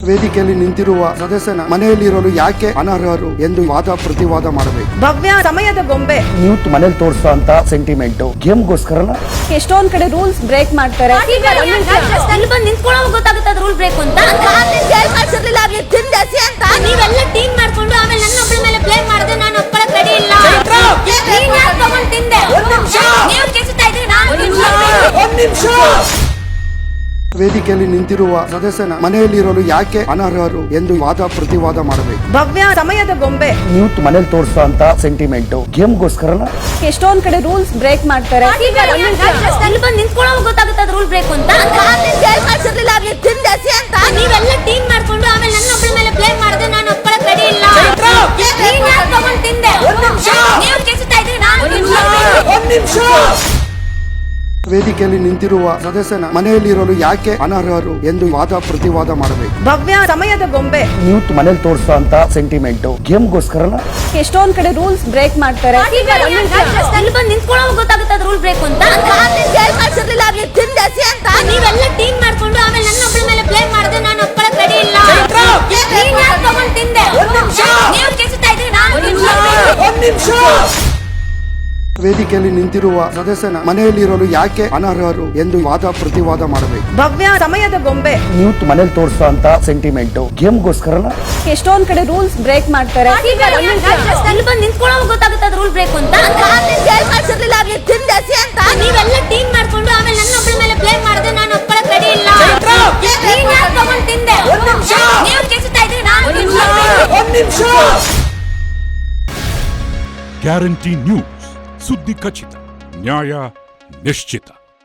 ವೇದಿಕೆಯಲ್ಲಿ ನಿಂತಿರುವ ಸದಸ್ಯನ ಮನೆಯಲ್ಲಿರಲು ಯಾಕೆ ಅನರ್ಹರು ಎಂದು ವಾದ ಪ್ರತಿವಾದ ಮಾಡಬೇಕು. ಭವ್ಯ ಸಮಯದ ಗೊಂಬೆ ಯೂತ್ ಮನೇಲಿ ತೋರಿಸೋ ಅಂತ ಸೆಂಟಿಮೆಂಟ್ ಗೇಮ್ಗೋಸ್ಕರ ಎಷ್ಟೊಂದ್ ಕಡೆ ರೂಲ್ಸ್ ಬ್ರೇಕ್ ಮಾಡ್ತಾರೆ. ಗೊತ್ತಾಗುತ್ತೆ ರೂಲ್ ಬ್ರೇಕ್ ಅಂತ ನೀವೆಲ್ಲ ಟೀಮ್ ಮಾಡ್ಕೊಂಡು ಆಮೇಲೆ ನನ್ನ ಒಬ್ಬಳ ಮೇಲೆ ಬ್ಲೇಮ್ ಮಾಡಿದ್ರೆ ನಾನು ಒಪ್ಪಳಕ್ ರೆಡಿ ಇಲ್ಲ. ತಿಂದೆ ನೀವು ಕೆಚ್ಚುತ್ತಾ ಇದ್ರಿ ವೇದಿಕೆಯಲ್ಲಿ ನಿಂತಿರುವ ಸದಸ್ಯನ ಮನೆಯಲ್ಲಿರಲು ಯಾಕೆ ಅನರ್ಹರು ಎಂದು ವಾದ ಪ್ರತಿವಾದ ಮಾಡಬೇಕು. ಭವ್ಯ ಸಮಯದ ಗೊಂಬೆ ಯೂತ್ ಮನೇಲಿ ತೋರಿಸೋ ಅಂತ ಸೆಂಟಿಮೆಂಟ್ ಗೇಮ್ಗೋಸ್ಕರ ಎಷ್ಟೊಂದ್ ಕಡೆ ರೂಲ್ಸ್ ಬ್ರೇಕ್ ಮಾಡ್ತಾರೆ. ಗೊತ್ತಾಗುತ್ತೆ ರೂಲ್ ಬ್ರೇಕ್ ಅಂತ ನೀವೆಲ್ಲ ಟೀಮ್ ಮಾಡ್ಕೊಂಡು ಆಮೇಲೆ ನನ್ನ ಒಬ್ಬಳ ಮೇಲೆ ಬ್ಲೇಮ್ ಮಾಡಿದ್ರೆ ನಾನು ಒಪ್ಪಳಕ್ ರೆಡಿ ಇಲ್ಲ. ತಿಂದೆ ನೀವು ಕೆಚ್ಚುತ್ತಾ ಇದ್ರಿ ವೇದಿಕೆಯಲ್ಲಿ ನಿಂತಿರುವ ಸದಸ್ಯನ ಮನೆಯಲ್ಲಿರಲು ಯಾಕೆ ಅನರ್ಹರು ಎಂದು ವಾದ ಪ್ರತಿವಾದ ಮಾಡಬೇಕು. ಭವ್ಯ ಸಮಯದ ಗೊಂಬೆ ಯೂತ್ ಮನೇಲಿ ತೋರಿಸೋ ಅಂತ ಸೆಂಟಿಮೆಂಟ್ ಗೇಮ್ಗೋಸ್ಕರ ಎಷ್ಟೊಂದ್ ಕಡೆ ರೂಲ್ಸ್ ಬ್ರೇಕ್ ಮಾಡ್ತಾರೆ. ಗೊತ್ತಾಗುತ್ತೆ ರೂಲ್ ಬ್ರೇಕ್ ಅಂತ ನೀವೆಲ್ಲ ಟೀಮ್ ಮಾಡ್ಕೊಂಡು ಆಮೇಲೆ ನನ್ನ ಒಬ್ಬಳ ಮೇಲೆ ಬ್ಲೇಮ್ ಮಾಡಿದ್ರೆ ನಾನು ಒಪ್ಪಳಕ್ ರೆಡಿ ಇಲ್ಲ. ತಿಂದೆ ನೀವು ಕೆಚ್ಚುತ್ತಾ ಇದ್ರಿ ವೇದಿಕೆಯಲ್ಲಿ ನಿಂತಿರುವ ಸದಸ್ಯನ ಮನೆಯಲ್ಲಿರಲು ಯಾಕೆ ಅನರ್ಹರು ಎಂದು ವಾದ ಪ್ರತಿವಾದ ಮಾಡಬೇಕು. ಭವ್ಯ ಸಮಯದ ಗೊಂಬೆ ಯೂತ್ ಮನೇಲಿ ತೋರಿಸೋ ಅಂತ ಸೆಂಟಿಮೆಂಟ್ ಗೇಮ್ಗೋಸ್ಕರ ಎಷ್ಟೊಂದ್ ಕಡೆ ರೂಲ್ಸ್ ಬ್ರೇಕ್ ಮಾಡ್ತಾರೆ. ಗೊತ್ತಾಗುತ್ತೆ ರೂಲ್ ಬ್ರೇಕ್ ಅಂತ ನೀವೆಲ್ಲ ಟೀಮ್ ಮಾಡ್ಕೊಂಡು ಆಮೇಲೆ ನನ್ನ ಒಬ್ಬಳ ಮೇಲೆ ಬ್ಲೇಮ್ ಮಾಡಿದ್ರೆ ನಾನು ಒಪ್ಪಳಕ್ ರೆಡಿ ಇಲ್ಲ. ತಿಂದೆ ನೀವು ಕೆಚ್ಚುತ್ತಾ ಇದ್ರಿ ಗ್ಯಾರಂಟಿ ನ್ಯೂಸ್, ಸುದ್ದಿ ಖಚಿತ, ನ್ಯಾಯ ನಿಶ್ಚಿತ.